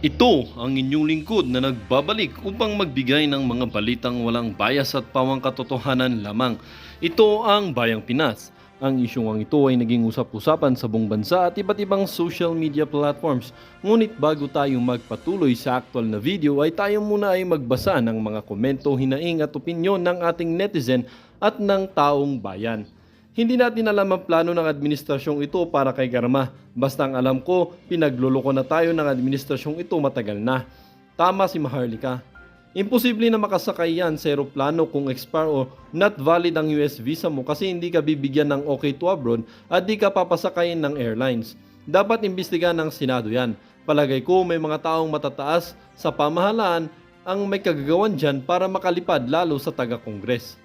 Ito ang inyong lingkod na nagbabalik upang magbigay ng mga balitang walang bias at pawang katotohanan lamang. Ito ang Bayang Pinas. Ang isyong ito ay naging usap-usapan sa buong bansa at iba't ibang social media platforms. Ngunit bago tayo magpatuloy sa aktual na video ay tayo muna ay magbasa ng mga komento, hinaing at opinyon ng ating netizen at ng taong bayan. Hindi natin alam ang plano ng administrasyong ito para kay Garma. Basta ang alam ko, pinagluloko na tayo ng administrasyong ito matagal na. Tama si Maharlika. Imposible na makasakay yan sa eroplano kung expire o not valid ang US visa mo kasi hindi ka bibigyan ng okay to abroad at di ka papasakayin ng airlines. Dapat imbestigahan ng Senado yan. Palagay ko may mga taong matataas sa pamahalaan ang may kagagawan dyan para makalipad lalo sa taga-Kongres.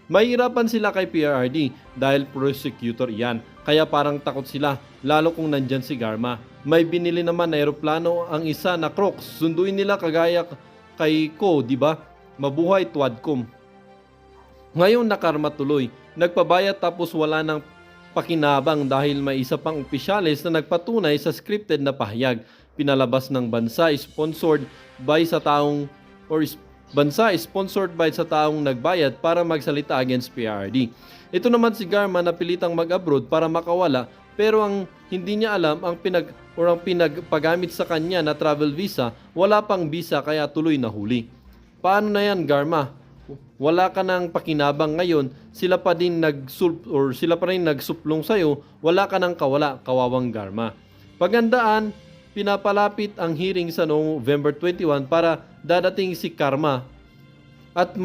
Mahirapan sila kay PRRD dahil prosecutor iyan, kaya parang takot sila, lalo kung nandyan si Garma. May binili naman na aeroplano ang isa na Crocs, sunduin nila kagaya kay Ko, di ba? Mabuhay Tuadcom. Ngayon nakarma tuloy, nagpabayad tapos wala nang pakinabang dahil may isa pang opisyales na nagpatunay sa scripted na pahayag. Pinalabas ng bansa sponsored by sa taong nagbayad para magsalita against PRRD. Ito naman si Garma na pilitang mag-abroad para makawala pero ang hindi niya alam ang pinagpagamit sa kanya na travel visa, wala pang visa kaya tuloy na huli. Paano na yan, Garma? Wala ka nang pakinabang ngayon, sila pa rin nagsuplong sa'yo, wala ka nang kawala, kawawang Garma. Pagandaan, pinapalapit ang hearing sa November 21 para dadating si Karma at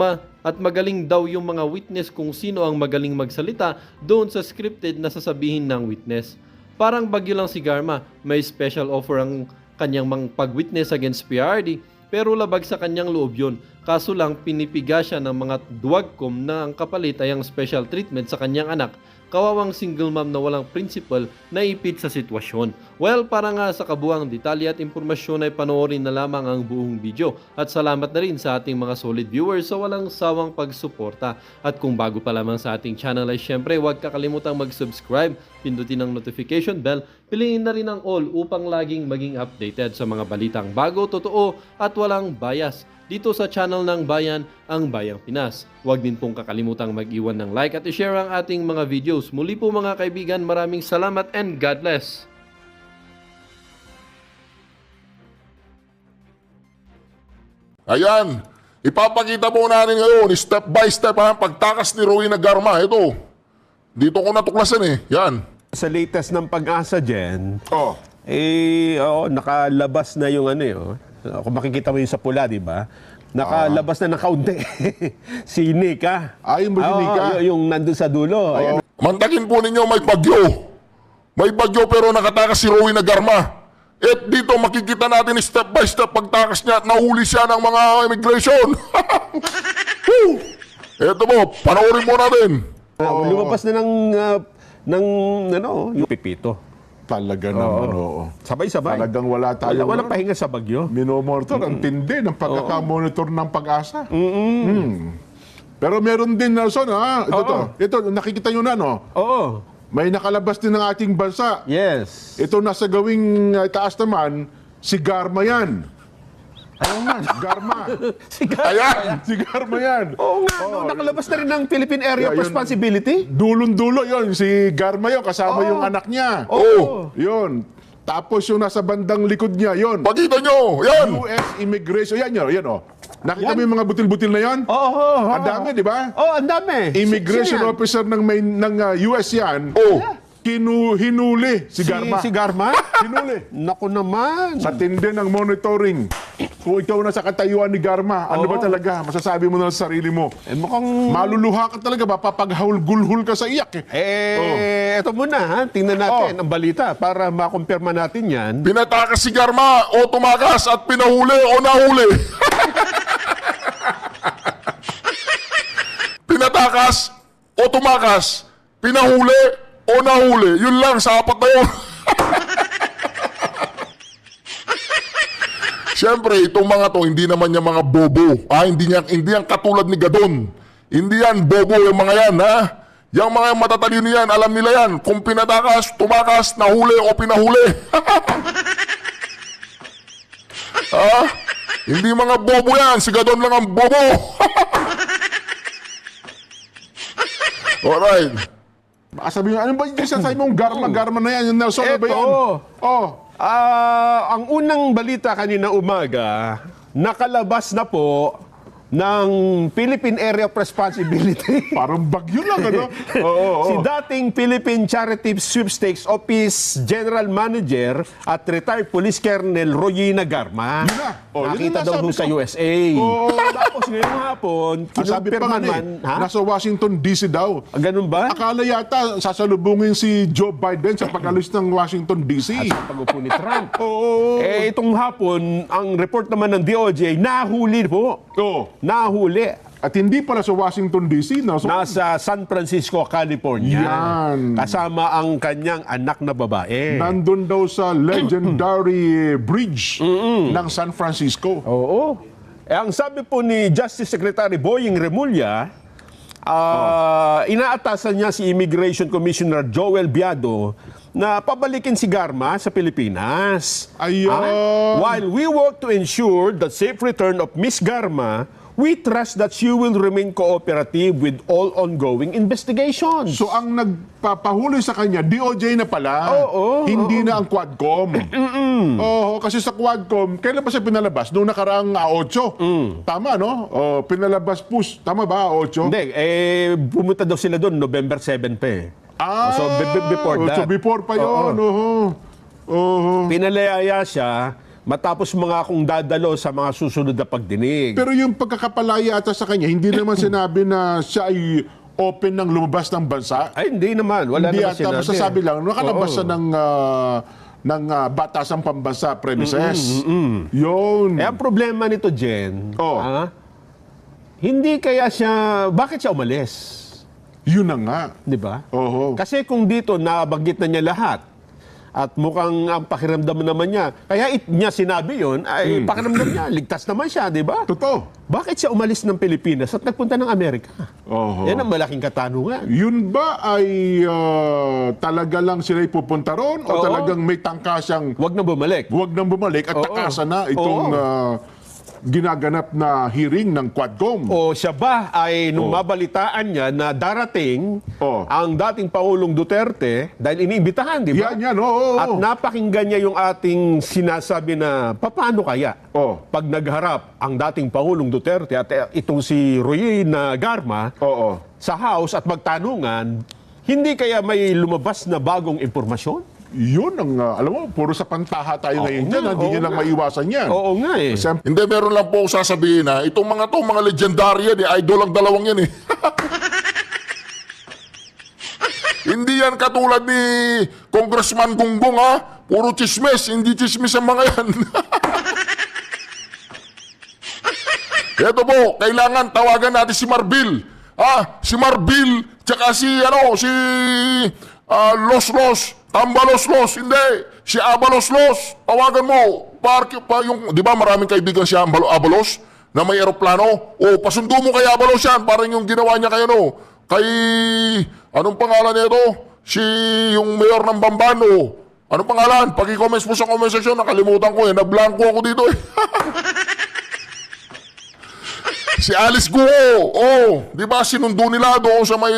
magaling daw yung mga witness kung sino ang magaling magsalita doon sa scripted na sasabihin ng witness. Parang bagyo lang si Garma, may special offer ang kanyang pag-witness against PRRD pero labag sa kanyang loob yun. Kaso lang pinipiga siya ng mga duwagkom na ang kapalit ay ang special treatment sa kanyang anak. Kawawang single mom na walang principal na ipit sa sitwasyon. Well, para nga sa kabuang detalye at impormasyon ay panoorin na lamang ang buong video. At salamat na rin sa ating mga solid viewers sa walang sawang pagsuporta. At kung bago pa lamang sa ating channel ay syempre huwag kakalimutang mag-subscribe, pindutin ang notification bell, piliin na rin ang all upang laging maging updated sa mga balitang bago, totoo at walang bias. Dito sa channel ng Bayan, ang Bayang Pinas. Huwag din pong kakalimutang mag-iwan ng like at i-share ang ating mga videos. Muli po mga kaibigan, maraming salamat and God bless! Ayan, ipapakita po natin ngayon, step by step ang pagtakas ni Rowena Garma. Ito, dito ko natuklasan eh. Yan. Sa latest ng Pag-asa, Jen, Oh. nakalabas na yung kung makikita mo yung sa pula, di ba? Nakalabas na ng kaunti. Si Nika. Yung ba si Nika? Yung nandun sa dulo. Ayan. Mantakin po ninyo may bagyo. May bagyo pero nakatakas si Rowena Garma. At dito makikita natin step by step pagtakas niya at nahuli siya ng mga immigration. Ito po, panoorin mo natin. Lumabas na yung pipito. Talaga naman, oo. Sabay-sabay. Talagang wala tayo. Walang pahinga sa bagyo. Minomonitor, ang tindi ng pagkakamonitor ng Pag-asa. Pero meron din, Nelson, ha? Ito, nakikita nyo na, no? Oo. May nakalabas din ng ating bansa. Yes. Ito nasa gawing taas naman, si Garma yan. Ayun nga. Garma. Si Garma. Ayan, si Garma yan. Oo nga, nakalabas na rin ng Philippine Area of Yun. Responsibility. Dulon-dulo yon si Garma yun, kasama yung anak niya. Oo. Yun. Tapos yung nasa bandang likod niya, yon. Pakita nyo, yan. US Immigration. Yan, oh. Nakita mo yung mga butil-butil na yan? Oo. Ang dami, di ba? Oo, ang dami. Immigration Siya yan. officer ng US yan. Oh. Hinuli si Garma. Si Garma? Hinuli. Naku naman. Sa tindi ng monitoring. Kung ikaw na sa katayuan ni Garma, ano ba talaga? Masasabi mo na sa sarili mo. Mukhang... Maluluha ka talaga ba? Papaghaul-gulhul ka sa iyak Ito muna ha. Tingnan natin ang balita para makumpirma natin yan. Pinatakas si Garma o tumakas at pinahuli o nahuli. Pinatakas o tumakas, pinahuli o nahuli. Yun lang, sa apat na yun. Siyempre, itong mga to, hindi naman yung mga bobo. Hindi yan katulad ni Gadon. Hindi yan bobo yung mga yan, ha? Yung mga matatalino yan, alam nila yan. Kung pinatakas, tumakas, nahuli o pinahuli. Ha? Hindi mga bobo yan. Si Gadon lang ang bobo. Alright. Baka sabihin, ano ba yung sasabi mong garma na yan? Yung Nelson, ano ba yan? Eto. Oh. Ang unang balita kanina umaga, nakalabas na po ng Philippine Area of Responsibility. Parang bagyo lang, ano? Oo. Si dating Philippine Charity Sweepstakes Office General Manager at retired Police Colonel Royina Garma. Yun na. Oh, yun Nakita na daw nasabi doon sa ko. USA. Oo. Tapos ngayong hapon, Sabi pa kinumpirma nga naman, ha? nasa Washington DC daw. Ganun ba? Akala yata sasalubungin si Joe Biden sa pag-alis ng Washington DC. Sa pag-upo ni Trump. Oo. Itong hapon, ang report naman ng DOJ, nahuli po. Oo. Nahuli. At hindi pala sa Washington DC, no? So, Nasa San Francisco, California. Yan. Kasama ang kanyang anak na babae. nandun daw sa legendary bridge ng San Francisco. Oo. Ang sabi po ni Justice Secretary Boying Remulla, inaatasan niya si Immigration Commissioner Joel Biado na pabalikin si Garma sa Pilipinas. Ayun. While we work to ensure the safe return of Miss Garma, we trust that she will remain cooperative with all ongoing investigations. So ang nagpapahuli sa kanya, DOJ na pala. Oo, Hindi na ang Quadcom. Oo, kasi sa Quadcom, kailan ba siya pinalabas? Noong nakaraang 8. Tama, no? Pinalabas po, tama ba, 8? Hindi, pumunta daw sila doon November 7 pa eh. So before that. So before pa yun. Oo. Pinalayaya siya matapos mga akong dadalo sa mga susunod na pagdinig. Pero yung pagkakapalaya ata sa kanya, hindi naman sinabi na siya ay open ng lumabas ng bansa. Ay, hindi naman. Wala Hindi naman ata, sinabi. masasabi lang, nakalabas Oo. siya ng batasang pambansa premises. Yun. Ang problema nito, Jen, Oh. hindi kaya siya, bakit siya umalis? Yun na nga. Di ba? Oo. Kasi kung dito, nabanggit na niya lahat, at mukhang ang pakiramdam naman niya, kaya niya sinabi yun, ay pakiramdam niya, ligtas naman siya, di ba? Totoo. Bakit siya umalis ng Pilipinas at nagpunta ng Amerika? Oo. Yan ang malaking katanungan. Yun ba ay talaga lang sila pupunta ron? O Oo. talagang may tangka siyang Huwag na bumalik. huwag nang bumalik at Oo. takasan na itong ginaganap na hearing ng Quadcom? O siya ba ay nung mabalitaan niya na darating ang dating Pangulong Duterte dahil iniimbitahan, di ba? Yan, oo. At napakinggan niya yung ating sinasabi na paano kaya pag nagharap ang dating Pangulong Duterte at itong si Royina Garma Oo. sa House at magtanungan, hindi kaya may lumabas na bagong impormasyon? Yun ang, alam mo, puro sa pantaha tayo ngayon dyan. nga, Hindi oo nyo lang nga. maiwasan yan. Oo nga eh. Siyempre, Hindi, meron lang po akong sasabihin na itong mga legendary yan, idol ang dalawang yan eh. Hindi yan katulad ni Congressman Gonggong ha. Puro chismis, hindi chismis ang mga yan. Ito po, kailangan tawagan natin si Marbil. Si Marbil, tsaka si Los, Tambaloslos, hindi. Si Abaloslos, tawagan mo. Di ba maraming kaibigan si Abalos na may eroplano? O, pasundo mo kay Abalos yan, parang yung ginawa niya kay kay, anong pangalan nito? Yung mayor ng Bambano. Anong pangalan? Pag-i-comments mo sa comment section, nakalimutan ko eh. Nablanko ako dito eh. Si Alice Guo. Di ba sinundo nila doon sa may,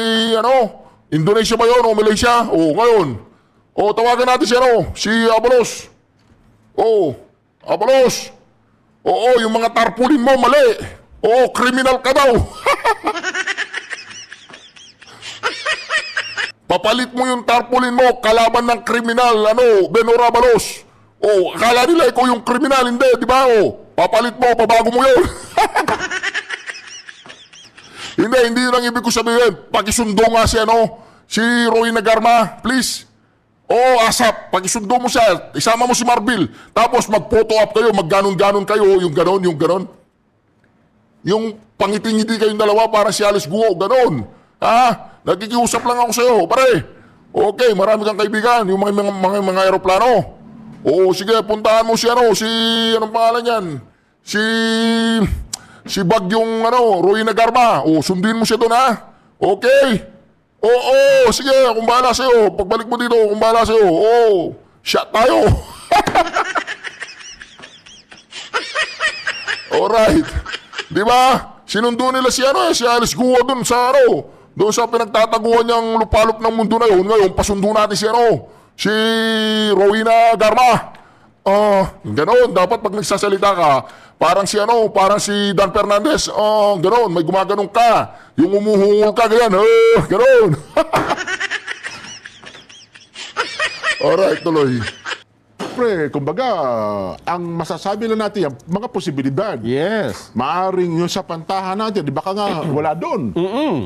Indonesia ba yun o Malaysia? Ngayon. Tawagan natin si Abalos. Abalos. Yung mga tarpaulin mo, mali. Kriminal ka daw. Papalit mo yung tarpaulin mo, kalaban ng kriminal, Benor Abalos. Akala nila ikaw yung kriminal, hindi, di ba? Papalit mo, pabago mo yun. Hindi yun ang ibig ko sabihin. Pakisundo nga si Royina Garma, please. Asap, pakisundo mo siya, isama mo si Marbil, tapos mag-photo up kayo, mag-ganon-ganon kayo, yung ganon. Yung pangiti-ngiti kayong dalawa para si Alice Guo, ganon. Nakikiusap lang ako sa'yo, pare. Okay, marami kang kaibigan, yung mga aeroplano. Sige, puntahan mo anong pangalan yan? Si Bagyong Royina Garma. Sundin mo siya doon Okay. Sige, akong bahala sa'yo. Pagbalik mo dito, akong bahala sa'yo. Shot tayo. Alright. Di ba? Sinundo nila si Alice Guo dun sa doon sa pinagtataguan niyang lupalop ng mundo na yun. Ngayon, pasundo natin si Rowena Garma. Ganoon. Dapat pag nagsasalita ka, parang si Dan Fernandez. Ganoon. May gumaganong ka. Yung umuhungol ka, ganyan. Ganoon. Alright, tuloy. Pre, kumbaga, ang masasabi lang natin yan, mga posibilidad. Yes. Maaring yung sa pantahan natin, di ba ka nga wala doon.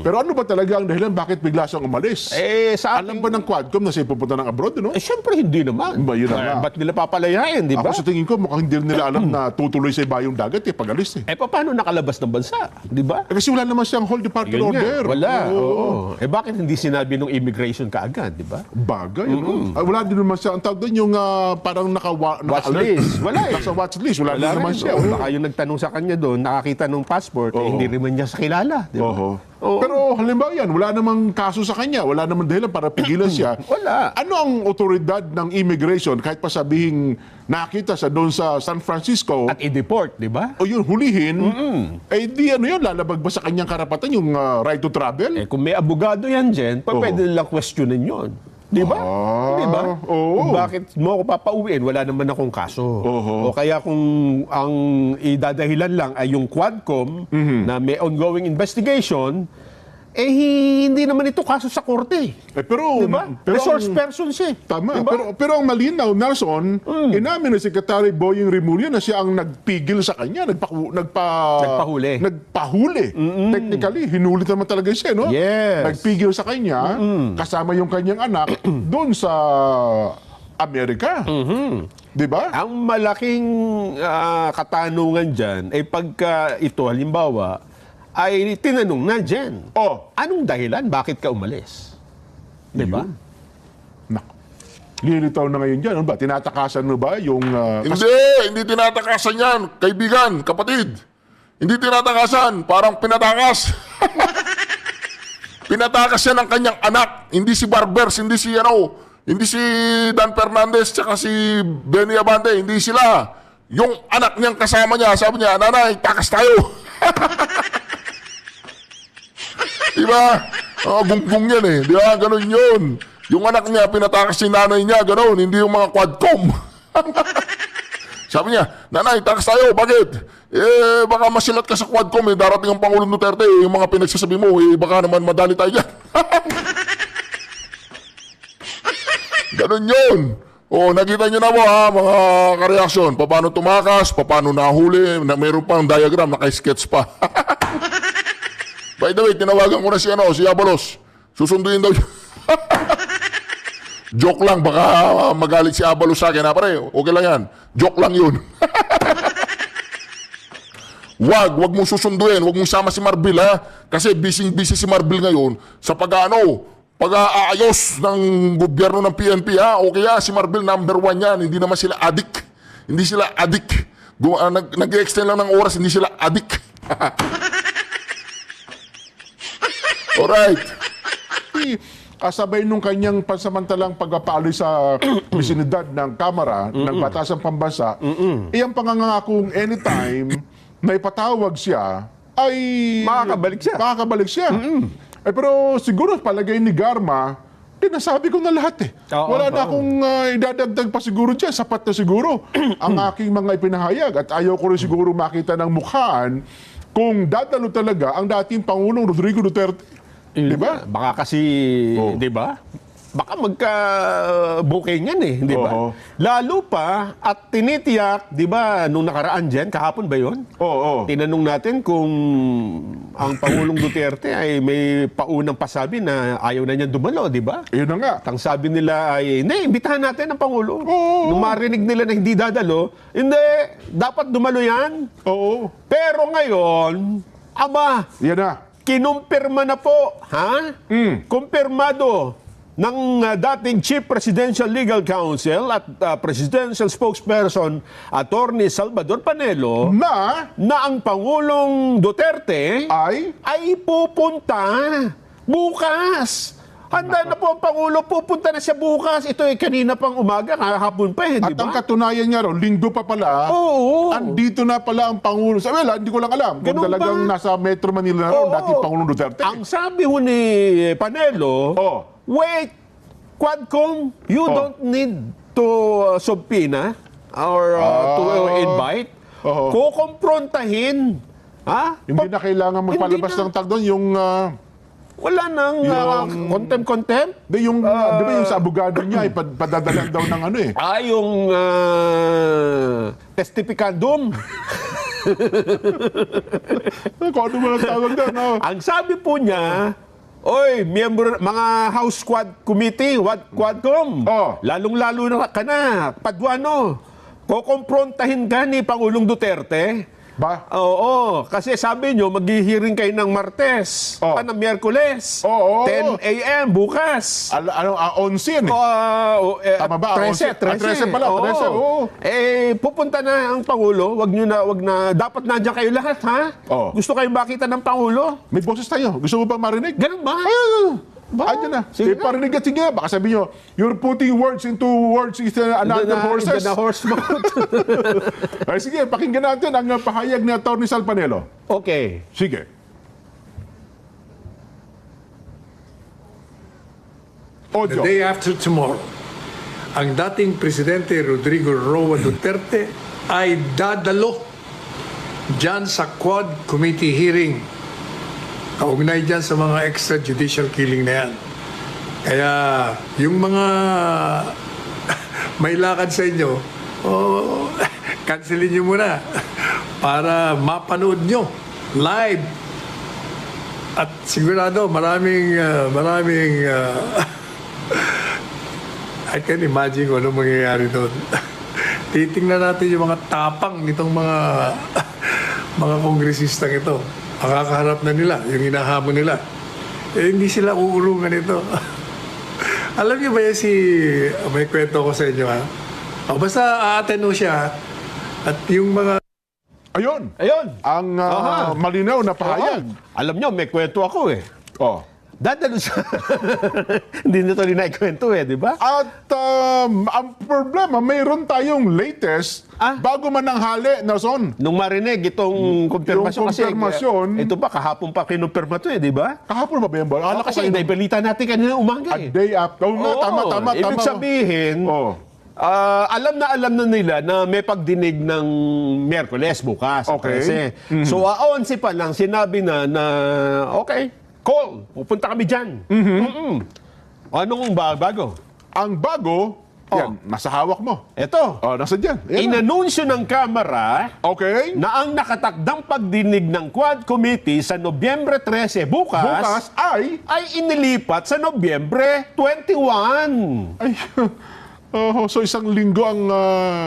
Pero ano ba talaga ang dahilan bakit bigla siyang umalis? Sa Alam ba ng Quadcom na siya pupunta ng abroad, no? Siyempre hindi naman. Ba, yun na nga. Ba't nila papalayain, di ba? Ako sa tingin ko, mukhang hindi nila alam na tutuloy sa ibayong dagat pag-alis. Paano nakalabas ng bansa? Di ba? Kasi wala naman siyang whole departure Yun nga, order. wala. Oo. Bakit hindi sinabi nung immigration kaagad, di ba? Bagay, no? Wala din naman siya. Ang tawag doon yung parang Watch list. Wala eh. Nasa watch list. Wala din naman rin. siya. Baka yung nagtanong sa kanya doon, nakakita ng passport, hindi rin man niya sa kilala. Di ba? Oo. Pero halimbawa yan, wala namang kaso sa kanya. Wala namang dahilan para pigilan siya. Wala. Ano ang otoridad ng immigration kahit pa sabihing nakita sa doon sa San Francisco At i-deport, di ba? o yun hulihin, di yun, lalabag ba sa kanyang karapatan yung right to travel? Kung may abogado yan dyan, pwede nilang questionin yun. Di ba? Di ba? oo. Bakit mo ako papauwiin? Wala naman akong kaso. O kaya kung ang idadahilan lang ay yung Quadcom na may ongoing investigation, hindi naman ito kaso sa korte. Pero, Diba? pero Resource person siya. Tama. Diba? Pero ang malinaw, Nelson, inamin na Secretary Boying Rimulya na siya ang nagpigil sa kanya, Nagpahuli. Technically, hinulit naman talaga siya, no? Yes. Nagpigil sa kanya, kasama yung kanyang anak, doon sa Amerika. Di ba? Ang malaking katanungan dyan ay pagka ito, halimbawa, ay tinanong na dyan. Anong dahilan? Bakit ka umalis? Di ba? Lilitaw na ngayon dyan. Ano ba? Tinatakasan mo ba yung... Hindi tinatakasan yan, kaibigan, kapatid. Hindi tinatakasan, parang pinatakas. Pinatakas yan ng kanyang anak, hindi si Barbers, hindi si Dan Fernandez, tsaka si Benny Abante, hindi sila. Yung anak niyang kasama niya, sabi niya, nanay, takas tayo. Diba? Gunggong yan eh. Diba? Ganun yun. Yung anak niya, pinatakas si nanay niya, ganun. Hindi yung mga Quadcom. Sabi niya, nanay, takas tayo. Bakit? Baka masilat ka sa Quadcom eh. Darating ang Pangulong Duterte. Yung mga pinagsasabi mo, baka naman madali tayo dyan. Ganun yun. Nakita nyo na mo ha, mga kareaksyon. Paano tumakas, paano nahuli. Mayroon pang diagram, naka-sketch pa. By the way, tinawagan ko na si Abalos. Susunduin daw yun. Joke lang, baka magalit si Abalos sa akin. Pare, okay lang yan. Joke lang yun. Wag mong susunduin. Wag mong sama si Marbil, ha? Kasi busy si Marbil ngayon sa pag-aayos ng gobyerno ng PNP, ha? Okay, si Marbil number 1 yan. Hindi naman sila adik. Hindi sila adik. Nag-extend lang ng oras, hindi sila adik. Alright. Kasabay nung kanyang pansamantalang pagpapaloy sa bisinidad ng Kamara ng Batasang Pambansa, iyang pangangakong anytime na ipatawag siya ay makakabalik siya. Pero siguro palagay ni Garma, nasabi ko na lahat eh. Wala na akong idadagdag pa siguro dyan. Sapat na siguro ang aking mga ipinahayag. At ayaw ko rin siguro makita ng mukhaan kung dadalo talaga ang dating Pangulong Rodrigo Duterte. Diba? Baka kasi, di ba? Baka magka-booking yan eh, di ba? Lalo pa, at tinitiyak, di ba, nung nakaraan dyan, kahapon ba yun? Tinanong natin kung ang Pangulong Duterte ay may paunang pasabi na ayaw na niya dumalo, di ba? Yun na nga. Ang sabi nila ay, hindi, imbitahan natin ang Pangulo. Nung marinig nila na hindi dadalo, hindi, dapat dumalo yan. Pero ngayon, yan na. kinumpirma na po, kumpirmado ng dating Chief Presidential Legal Counsel at Presidential Spokesperson Attorney Salvador Panelo na ang Pangulong Duterte ay pupunta bukas Handa na po ang Pangulo, pupunta na siya bukas. Ito kanina pang umaga, kahapon pa di At ang ba? katunayan niya raw, linggo pa pala, Oo. andito na pala ang Pangulo. Well, hindi ko lang alam kung Ganun talagang ba? nasa Metro Manila na raw, Oo. dati Pangulong Duterte. Ang sabi ho ni Panelo, Oh. wait, Quadcom, you don't need to subpoena or to invite. Oo. Kukomprontahin. Ha? Hindi na kailangan magpalabas Hindi na. ng tag doon, yung... Wala nang contempt? di ba yung sa abogado niya, padadalan daw ng ano eh. Yung testificandum. Kung ano man ang tawag doon, no? Ang sabi po niya, oy, mga House Quad Committee, Quadcom, Oh. lalong-lalo na ka na, Paduano, kukomprontahin ka ni Pangulong Duterte. Ba? Oo, kasi sabi nyo, maghihiring kayo ng Martes, Oh. ng Miyerkules, Oo. 10 a.m. bukas. 11 yan eh. Tama ba? 13. 13 pala, 13, oo. Pupunta na ang Pangulo, wag na, dapat nandiyan kayo lahat, ha? Oo. Gusto kayong makita ng Pangulo? May boses tayo. Gusto mo ba marinig? Ganun ba? Andyan na. Sige na. Parinig at sige. Baka sabi nyo, you're putting words into words is another horses. Na horse mouth. Ay, sige, pakinggan natin ang pahayag ni Atty. Sal Panelo. Okay. Sige. The Audio. day after tomorrow, ang dating Presidente Rodrigo Roa Duterte ay dadalo dyan sa Quad Committee hearing. Kaugnay dyan sa mga extrajudicial killing na yan. Kaya yung mga may lakad sa inyo, cancelin nyo muna para mapanood nyo live. At sigurado maraming I can imagine kung ano mangyayari doon. Titingnan natin yung mga tapang nitong mga kongresistang ito. Makakaharap na nila, yung hinahamon nila. Hindi sila uurungan ito. Alam niyo ba yan may kwento ko sa inyo, ha? Basta aaten mo siya at yung mga Ayun. Ayun. Ang malinaw na pahayag. Alam nyo, may kwento ako eh. Oh. Dadalo sa... Hindi na ito rin naikwento di ba? At ang problema, mayroon tayong latest bago man ang hali, Nelson. Nung marinig itong kumpirmasyon Yung kumpirmasyon. kasi, ito ba, kahapon pa kinumpirma to di ba? Kahapon ba ba yan, Bol? Akala ko Kasi kayo balita natin kanina umaga a eh. day after. Oh, tama. Ibig sabihin, Oh. alam na nila na may pagdinig ng Miyerkules bukas. Okay. So, 11 pa lang, sinabi na okay, call, pupunta kami dyan. Anong bago? Ang bago, yan, nasa hawak mo. Ito, Oh, nasa dyan. Yan. inanunsyo ng Kamara Okay. na ang nakatakdang pagdinig ng Quad Committee sa Nobyembre 13 Bukas ay... inilipat sa Nobyembre 21. Ay, so isang linggo ang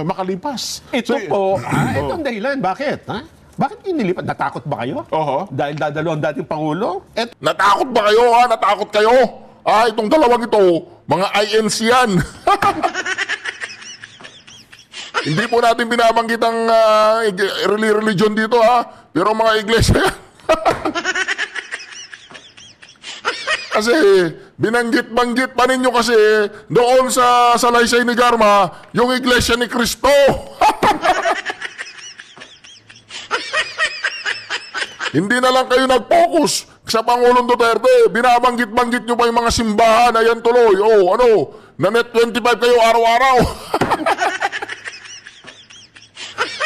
makalipas. Ito So, po, ito ang dahilan. Bakit? Bakit inilipat? Natakot ba kayo? Oho. Dahil dadalo ang dating Pangulo? Natakot ba kayo ha? Natakot kayo? Itong dalawang ito, mga INC yan. Hindi po natin binabanggit ang religion dito ha. Pero mga iglesia yan. Kasi binanggit-banggit pa ninyo kasi doon sa salaysay ni Garma, yung iglesia ni Cristo. Hindi na lang kayo nag-focus sa Pangulong Duterte. Binabanggit-banggit nyo pa yung mga simbahan. Ayan tuloy. Na net 25 kayo araw-araw.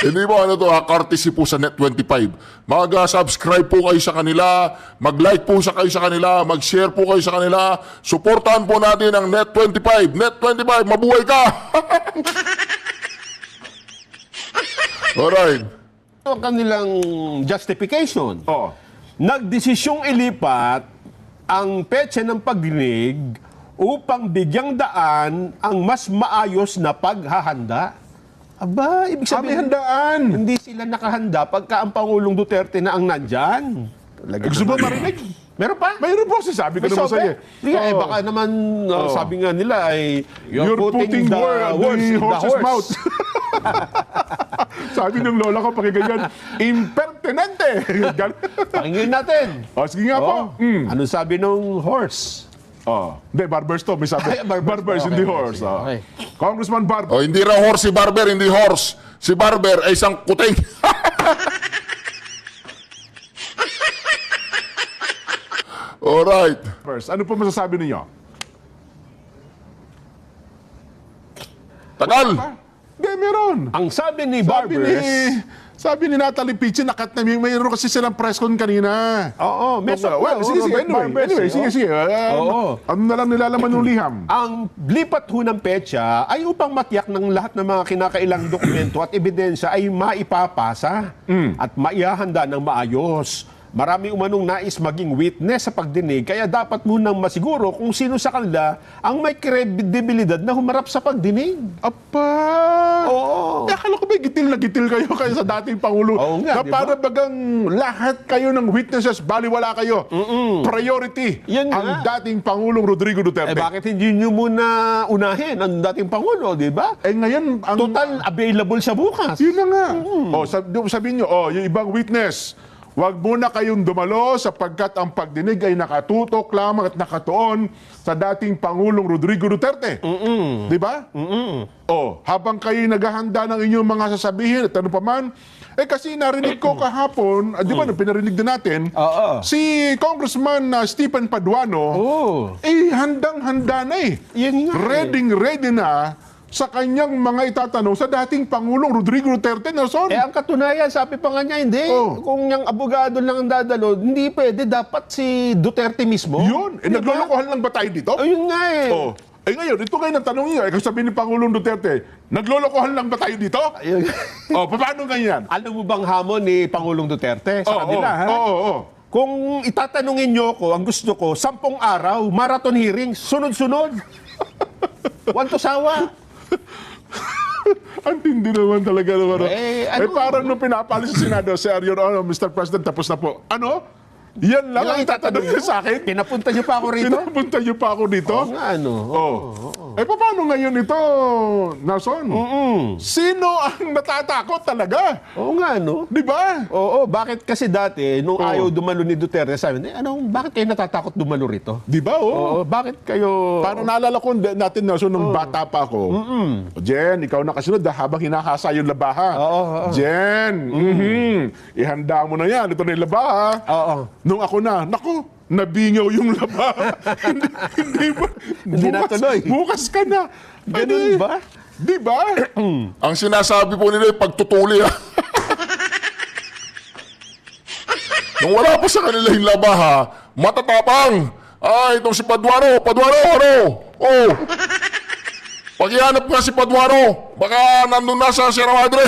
Hindi ba courtesy po sa net 25. Mag-subscribe po kayo sa kanila. Mag-like po kayo sa kanila. Mag-share po kayo sa kanila. Suportahan po natin ang net 25. Net 25, mabuhay ka! Alright. Ito ang kanilang justification. Oh. Nagdesisyong ilipat ang petsa ng pagdinig upang bigyang daan ang mas maayos na paghahanda. Aba, ibig Sabi sabihin, handaan. hindi sila nakahanda pagka ang Pangulong Duterte na ang nandyan. Gusto mo marinig? Meron pa? Mayroon po, sabi ko May naman sobe? sa'yo. Hindi, baka naman, sabi nga nila ay, You're putting words in the horse's mouth. Sabi ng lola ko, pakiganyan, impertinente. Pakinggan natin. Sige nga po. Ano sabi nung horse? Oh. Hindi, Barbers to. May sabi. Ay, Barbers. Barbers, Okay, hindi okay, horse. sige. Oh. Okay. Congressman Barber. O, hindi raw horse si Barber, hindi horse. Si Barber ay isang kuting. Alright. First, ano po masasabi ninyo? Tagal. Hindi, meron. Ang sabi ni Sabi ni, Barbers, sabi ni Natalie Pichi, nakat na mayroon kasi silang press con kanina. oo, Well, sige, sige. Anyway, sige, sige. Oo. Ano na lang nilalaman yung liham? ang lipat ho ng petsa ay upang matiyak ng lahat ng mga kinakailang dokumento at ebidensya ay maipapasa at maihahanda ng maayos. Marami umanong nais maging witness sa pagdinig, kaya dapat munang masiguro kung sino sa kanila ang may kredibilidad na humarap sa pagdinig. Apa! Oo. Akala ko ba gitil na gitil kayo sa dating Pangulo? Oo nga, na di ba? para bagang lahat kayo ng witnesses, baliwala kayo. Priority Yan ang nga. dating Pangulong Rodrigo Duterte. Bakit hindi nyo muna unahin ang dating Pangulo, di ba? Ngayon, ang... Total available sa bukas. Yun na nga. Sabihin nyo, yung ibang witness, wag muna kayong dumalo sapagkat ang pagdinig ay nakatutok lamang at nakatuon sa dating Pangulong Rodrigo Duterte. Di ba? Habang kayo naghahanda ng inyong mga sasabihin at ano pa man, kasi narinig ko kahapon, di ba, pinarinig din natin, Oo. si Congressman Stephen Paduano, handang-handa na eh. Yan nga eh. Ready na sa kanyang mga itatanong sa dating Pangulong Rodrigo Duterte, Nelson. Ang katunayan, sabi pa nga niya, hindi. Oh. Kung yung abogado lang ang dadalo, hindi pwede. Dapat si Duterte mismo. Yun. Di ba? Naglolokohan lang ba tayo dito? Ayun nga eh. Ngayon, ito ngayon ang tanong niyo. Kung sabihin ni Pangulong Duterte, naglolokohan lang ba tayo dito? Ayun. Paano ganyan? Alam mo bang hamon ni Pangulong Duterte sa kanila, ha? Oo. Kung itatanungin niyo ko, ang gusto ko, 10 araw, marathon hearing, sunod-sunod. Wanto sawa. Ang tindi naman talaga naman. Ano? Parang nung pinapalis sa Senado, Mr. President, tapos na po. Ano? Yan lang ang itatanong niyo sa akin? Pinapunta niyo pa ako rito? Pinapunta niyo pa ako dito? Oo nga, ano. Paano ngayon ito, Nelson? Sino ang natatakot talaga? Oo nga, ano. Di ba? Oo, bakit kasi dati, nung ayaw dumalo ni Duterte, sabi niya, bakit kayo natatakot dumalo rito? Di ba? Oo, bakit kayo... Parang naalala ko natin, Nelson, nung bata pa ako. Jen, ikaw na kasunod habang hinahasa yung labaha. Oo. Jen, ihanda mo na yan. Ito na yung labaha. Oo. Nung ako na, naku, nabingaw yung labaha. hindi ba? Hindi natuloy. Bukas ka na. Ganun ba? Di ba? Ang sinasabi po nila ay pagtutuli. Nung wala pa sa kanila yung labaha, matatapang. Itong si Paduano, ano? Paghihanap nga si Paduano, baka nandun na sa Sierra Madre.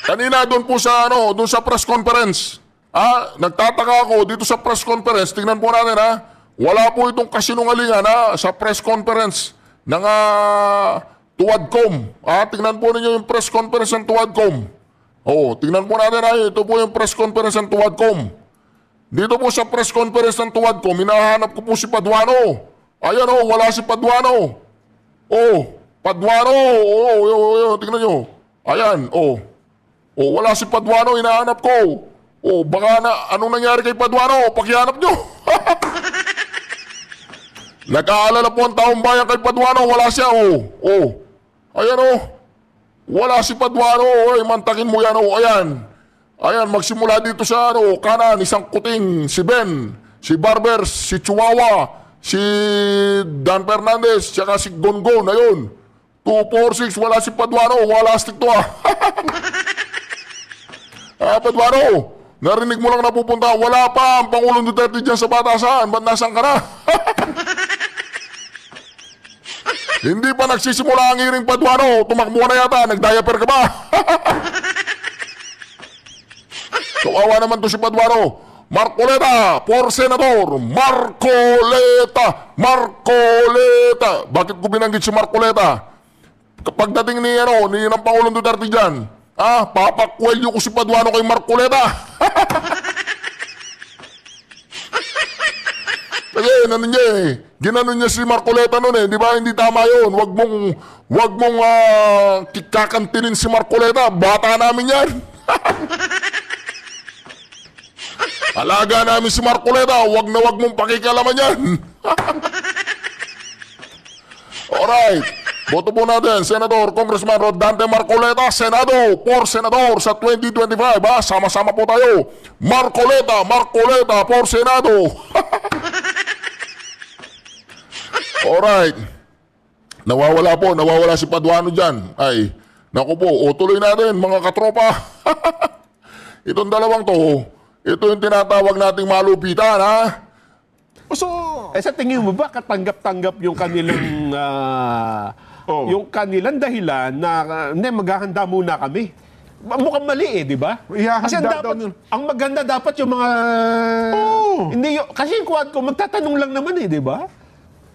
Kanina doon po sa doon sa press conference. Nagtataka ako dito sa press conference. Tingnan po natin Wala po itong kasinungalingan sa press conference ng Tuwadcom. Tingnan po ninyo yung press conference ng Tuwadcom. Tingnan po natin ito po yung press conference ng Tuwadcom. Dito po sa press conference ng Tuwadcom, hinahanap ko po si Paduano. Ayan wala si Paduano. Paduano. Tingnan nyo. Ayan, wala si Paduano, hinahanap ko. Baka anong nangyari kay Paduano? Pakihanap nyo. Nag-aalala po ang taong bayan kay Paduano, wala siya. Ayan wala si Paduano. Mantakin mo yan. Ayan, magsimula dito sa kanan, isang kuting, si Ben, si Barbers, si Chihuahua, si Dan Fernandez, tsaka si Gongon. Ayun, 246, wala si Paduano, wala stick to Paduano, narinig mo lang na pupunta. Wala pa ang Pangulong Duterte dyan sa batasan. Ba't nasan ka na? Hindi pa nagsisimula ang hearing, Paduano. Tumakbo ka na yata. Nag-diaper ka ba? Kawawa naman to si Paduano. Marcoleta, for Senator. Marcoleta. Bakit ko binanggit si Marcoleta? Kapag dating ni ng Pangulong Duterte dyan, papakwelyo ko si Paduano kay Marcoleta. Kasi ginanon niya si Marcoleta noon di ba? Hindi tama yun. Wag mong kakantinin si Marcoleta. Bata namin yan. Alaga namin si Marcoleta, wag na wag mong pakikialaman yan. Alright. Boto po natin, Senador, Congressman Rodante Marcoleta, Senado, for Senador sa 2025, ha? Sama-sama po tayo. Marcoleta for Senado. Alright. Nawawala si Paduano dyan. Ay, naku po, o tuloy natin, mga katropa. Itong dalawang to, ito yung tinatawag nating malupitan, ha? So, sa tingin mo ba katanggap-tanggap yung kanilang yung kanilang dahilan na hindi, maghahanda muna kami? Mukhang mali di ba? Ihahanda Kasi ang daw dapat, nun. ang maganda dapat yung mga hindi kasi yung Quadcom magtatanong lang naman di ba?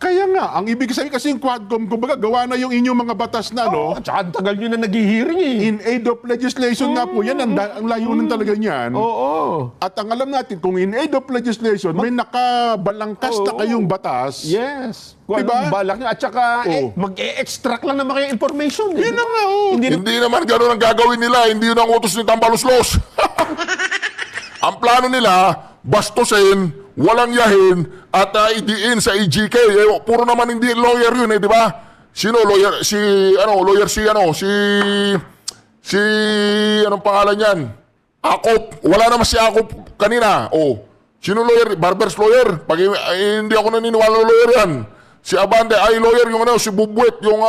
Kaya nga, ang ibig sabihin kasi yung Quadcom, kumbaga gawa na yung inyong mga batas na, no? At saka ang tagal nyo na naghihiring In aid of legislation nga po, yan ang layunin talaga niyan. Oo. At ang alam natin, kung in aid of legislation, may nakabalangkas na kayong batas. Yes. Kung Diba? anong balak nyo. At saka mag-e-extract lang naman kayo information. Yun na nga, Hindi na Hindi naman gano'n ang gagawin nila, hindi yun ang utos ni Tambaluslos. Ang plano nila, bastusin, walang yahin, at idiin sa EGK. Puro naman hindi lawyer yun, di ba? Sino lawyer? Anong pangalan yan? Akop. Wala naman si Akop kanina. Sino lawyer? Barber's lawyer. Pag hindi ako naniniwala lawyer yan. Si Abante ay lawyer, yung si Bubwet, yung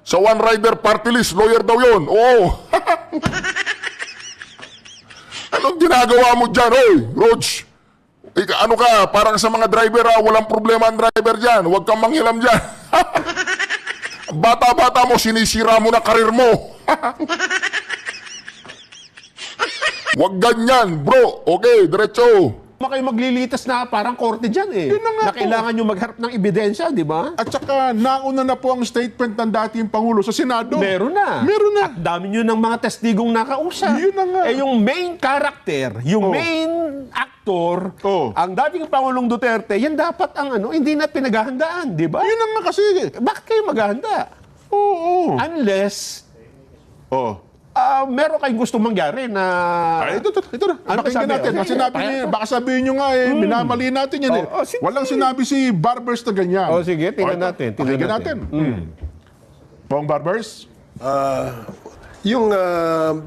sa One Rider Party List, lawyer daw yun. Oo. Anong ginagawa mo dyan, Rog? Ano ka, parang sa mga driver, walang problema ang driver dyan. Huwag kang manghilam dyan. Bata-bata mo, sinisira mo na karir mo. Huwag ganyan, bro. Okay, diretso. kayo maglilitas na parang korte dyan Yun na nga na kailangan nyo magharap ng ebidensya, di ba? At saka, nauna na po ang statement ng dating Pangulo sa Senado. Meron na. Meron na. At dami nyo ng mga testigong nakausap. Yun na nga. Yung main character, yung main actor, ang dating Pangulong Duterte, yan dapat ang hindi na pinaghahandaan, di ba? Yun na nga kasi. Bakit kayo maghahanda? Oo. Unless, meron kayong gusto mangyari na... Ito na. Ano Pakinggan sabi? natin. Okay, Kasi sinabi niya, baka sabihin nyo nga minamali natin yan sige. Walang sinabi si Barbers na ganyan. Sige, tingnan natin. Pakinggan natin. Pong Barbers? Yung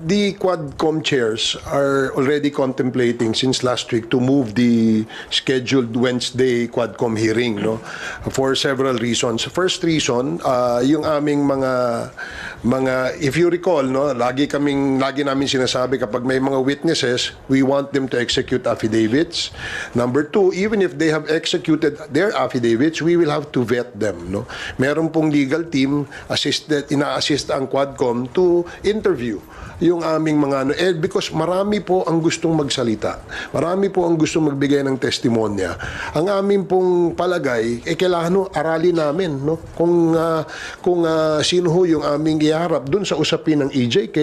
the Quadcom chairs are already contemplating since last week to move the scheduled Wednesday Quadcom hearing, no, for several reasons. First reason, yung aming mga if you recall, no, lagi namin sinasabi kapag may mga witnesses, we want them to execute affidavits. Number two, even if they have executed their affidavits, we will have to vet them, no. Meron pong legal team ina-assist ang Quadcom to interview yung aming mga because marami po ang gustong magsalita. Marami po ang gustong magbigay ng testimonya. Ang aming pong palagay, kailangan aralin namin, no? Kung sino ho yung aming iharap dun sa usapin ng EJK,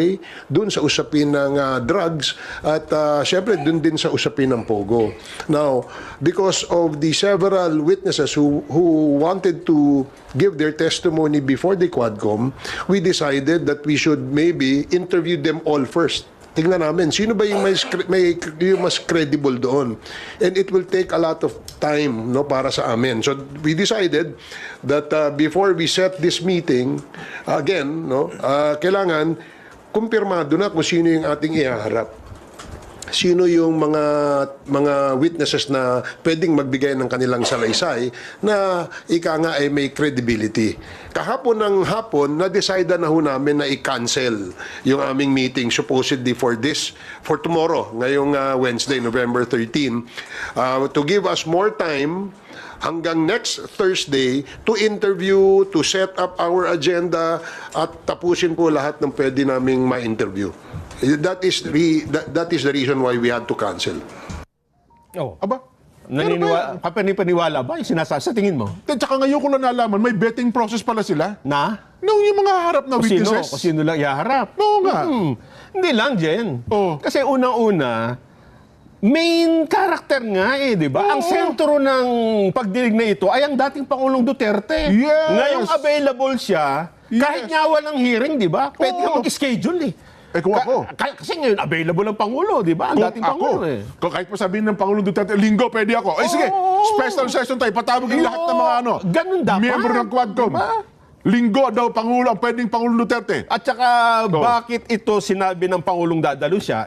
dun sa usapin ng drugs, at syempre dun din sa usapin ng Pogo. Now, because of the several witnesses who wanted to give their testimony before the Quadcom, we decided that we should maybe interview them all first. Tingnan namin, sino ba yung yung mas credible doon? And it will take a lot of time, no, para sa amin. So we decided that before we set this meeting, again, no, kailangan kumpirmado na kung sino yung ating ihaharap. Sino yung mga witnesses na pwedeng magbigay ng kanilang salaysay na ika nga ay may credibility. Kahapon ng hapon, na-decide na ho namin na i-cancel yung aming meeting supposedly for tomorrow, ngayong Wednesday, November 13, to give us more time hanggang next Thursday to interview, to set up our agenda, at tapusin po lahat ng pwede naming ma-interview. That is the reason why we had to cancel. Aba? Kapaniwala ba yung sinasabi? Sa tingin mo? Tsaka ngayon ko lang nalaman, may betting process pala sila. Na? Nung yung mga harap na witnesses. Kung sino lang ihaharap? Oo nga. Hindi lang, Jen. Oo. Kasi unang-una, main character nga di ba? Ang sentro ng pagdinig na ito ay ang dating Pangulong Duterte. Yes. Ngayong available siya, kahit nga walang hearing, di ba? Pwede ka mag-schedule Eh kung ako. Kasi ngayon, available ang Pangulo, di ba? Ang dating Pangulo eh. Kung kahit pa sabihin ng Pangulong Duterte, linggo, pwede ako. Ay sige, special session tayo. Patawagin lahat ng mga ano. Ganun dapat. Miyembro ng Quadcom. Diba? Linggo daw Pangulo, ang pwedeng Pangulong Duterte. At saka, bakit ito sinabi ng Pangulong dadalo siya?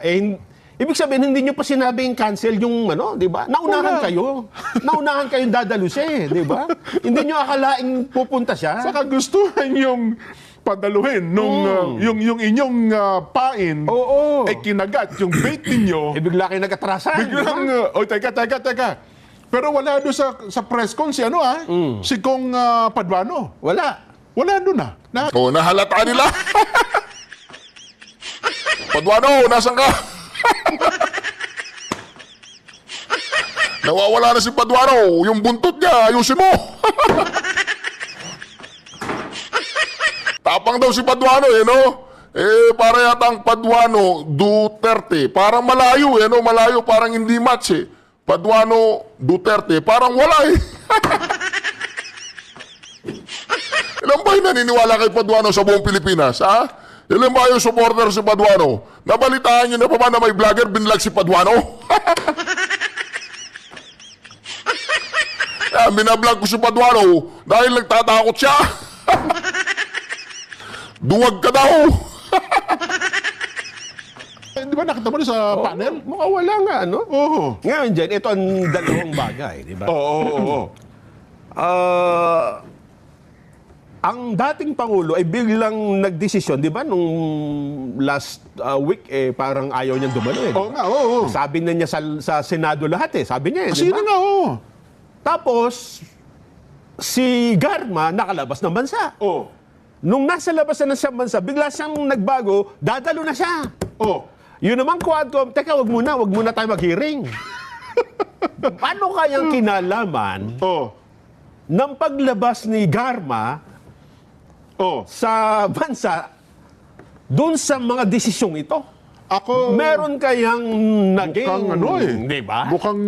Ibig sabihin, hindi nyo pa sinabing cancel yung, di ba? Naunahan kayo. Naunahan kayong dadalo siya eh, di ba? Hindi nyo akalaing pupunta siya. Saka gustuhan yung padaluhin nung yung inyong pain ay kinagat yung bait ninyo. Bigla kayo nag-atrasan. Biglang, teka. Pero wala doon sa press con si si Kong Paduano. Wala doon Nahalata nila. Paduano, nasan ka? Nawawala na si Paduano. Yung buntot niya, ayusin mo. Tapang daw si Paduano, para yatang Paduano Duterte. Parang malayo, malayo, parang hindi match eh. Paduano Duterte, parang wala eh. Ilan ba yung naniniwala kay Paduano sa buong Pilipinas, ha? Ilan ba yung supporter si Paduano? Nabalitaan nyo na pa ba na may vlogger binlag si Paduano? Binablog ko si Paduano dahil nagtatakot siya. Duwag ka daw. Di ba nakita mo na sa panel? Mukhang wala nga, Oo. Ngayon dyan, ito ang dalawang bagay, di ba? Oo. Ang dating Pangulo ay biglang nagdesisyon, di ba, nung last week, parang ayaw niyang dumalo eh. Oo nga, oo. Sabi na niya sa Senado lahat eh. Sabi niya eh, di Sino ba? nga, oo. Tapos, si Garma nakalabas ng bansa. Oo. Nung nasa labas na ng bansa, bigla siyang nagbago, dadalo na siya. Oo. Yun naman Quadcom, teka, wag muna tayo mag-hearing. Paano kayang kinalaman Oo. ng paglabas ni Garma Oo. sa bansa doon sa mga desisyong ito? Ako, Meron kayang naging, mukhang di ba? Mukhang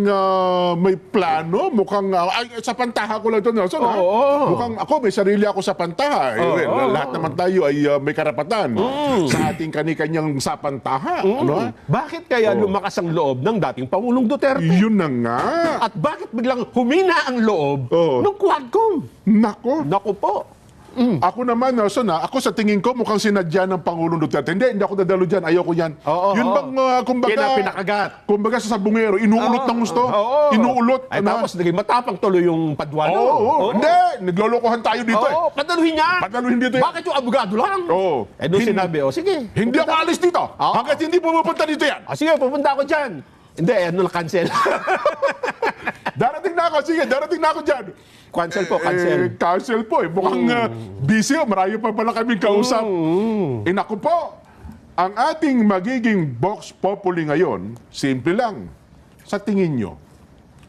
may plano, mukhang, sa pantaha ko lang ito, Nelson, ha? Oo. Mukhang ako, may sarili ako sa pantaha. Lahat naman tayo ay may karapatan sa ating kani-kanyang sa pantaha. Ano? Bakit kaya lumakas ang loob ng dating Pangulong Duterte? Yun na nga. At bakit biglang humina ang loob ng Quadcom? Nako. Naku po. Ako naman, Nelson, ako sa tingin ko, mukhang sinadya ng Pangulong Duterte. Hindi ako dadalo dyan. Ayoko yan. Yun bang, kumbaga, Pinakagat. kumbaga sa sabungero, inuulot ng gusto. Inuulot. Ay, tapos naging matapang tuloy yung Paduano. Hindi, naglolokohan tayo dito eh. Padaluhin niya. Padaluhin dito yan. Bakit yung abogado lang? Oo. Doon sinabi, sige. Hindi ako alis dito. Hanggat hindi pumupunta dito yan. Sige, pupunta ako dyan. Hindi, cancel. Darating na ako dyan. Cancel po, cancel. Cancel po eh. Mukhang busy. Marami pa pala kaming kausap. Naku po, ang ating magiging Vox Populi ngayon, simple lang. Sa tingin nyo,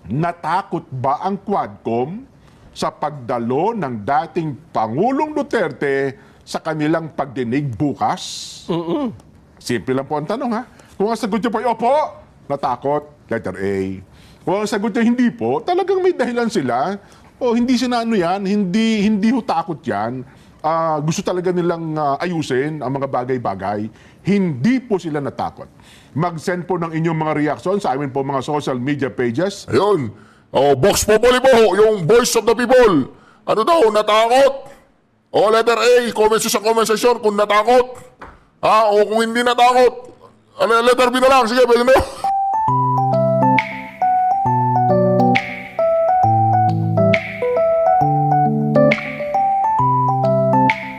natakot ba ang Quadcom sa pagdalo ng dating Pangulong Duterte sa kanilang pagdinig bukas? Simple lang po ang tanong, ha? Kung ang sagot nyo po ay opo, natakot, letter A. Kung ang sagot nyo hindi po, talagang may dahilan sila. O hindi sila hindi ho takot yan. Gusto talaga nilang ayusin ang mga bagay-bagay. Hindi po sila natakot. Mag-send po ng inyong mga reaction sa amin po mga social media pages. Ayun. Vox Populi po, yung voice of the people. Ano daw, natakot? Letter A, comment sa comment section kung natakot. O kung hindi natakot, letter B na lang. Sige, pwede na.